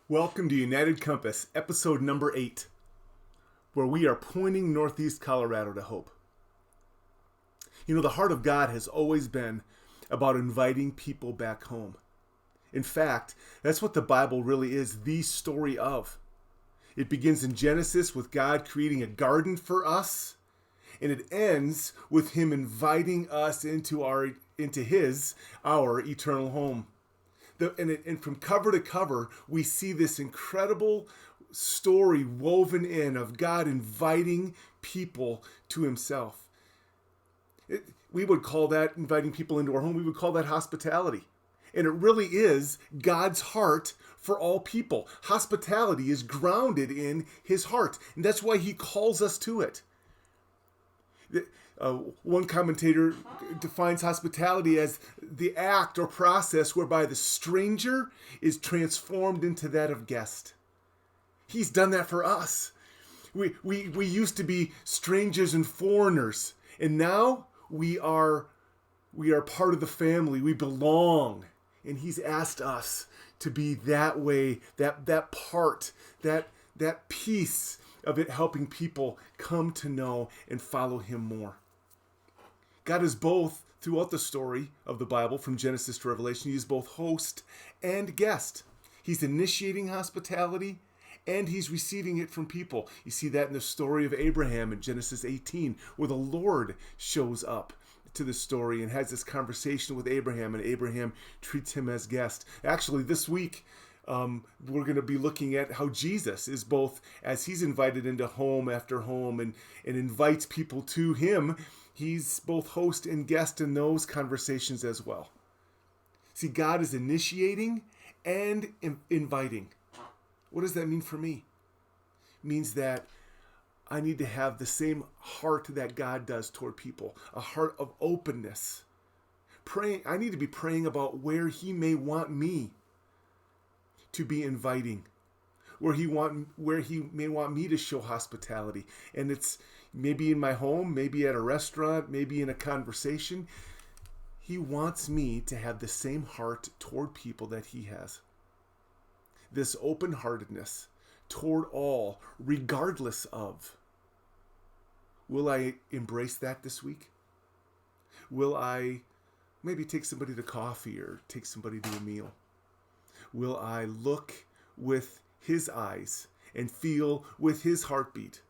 Welcome to United Compass, episode number 8, where we are pointing Northeast Colorado to hope. You know, the heart of God has always been about inviting people back home. In fact, that's what the Bible really is the story of. It begins in Genesis with God creating a garden for us, and it ends with Him inviting us into our eternal home. And from cover to cover, we see this incredible story woven in of God inviting people to Himself. We would call that inviting people into our home. We would call that hospitality. And it really is God's heart for all people. Hospitality is grounded in His heart, and that's why He calls us to it. One commentator defines hospitality as the act or process whereby the stranger is transformed into that of guest. He's done that for us. We used to be strangers and foreigners, and now we are part of the family. We belong, and He's asked us to be that way, that part, that piece of it, helping people come to know and follow Him more. God is both, throughout the story of the Bible, from Genesis to Revelation, He is both host and guest. He's initiating hospitality, and He's receiving it from people. You see that in the story of Abraham in Genesis 18, where the Lord shows up to the story and has this conversation with Abraham, and Abraham treats him as guest. Actually, this week, we're going to be looking at how Jesus is both, as He's invited into home after home and invites people to Him, He's both host and guest in those conversations as well. See, God is initiating and inviting. What does that mean for me? It means that I need to have the same heart that God does toward people, a heart of openness. I need to be praying about where He may want me to be inviting, where He may want me to show hospitality. And it's maybe in my home, maybe at a restaurant, maybe in a conversation. He wants me to have the same heart toward people that He has. This open-heartedness toward all, regardless of. Will I embrace that this week? Will I maybe take somebody to coffee or take somebody to a meal? Will I look with His eyes and feel with His heartbeat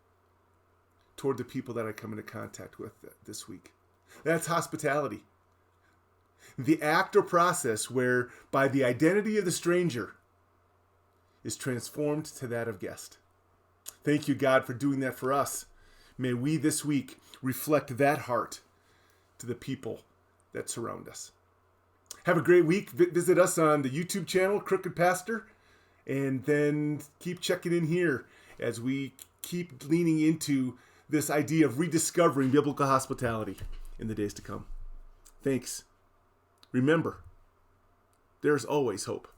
toward the people that I come into contact with this week? That's hospitality. The act or process whereby the identity of the stranger is transformed to that of guest. Thank you, God, for doing that for us. May we this week reflect that heart to the people that surround us. Have a great week. Visit us on the YouTube channel, Crooked Pastor, and then keep checking in here as we keep leaning into this idea of rediscovering biblical hospitality in the days to come. Thanks. Remember, there's always hope.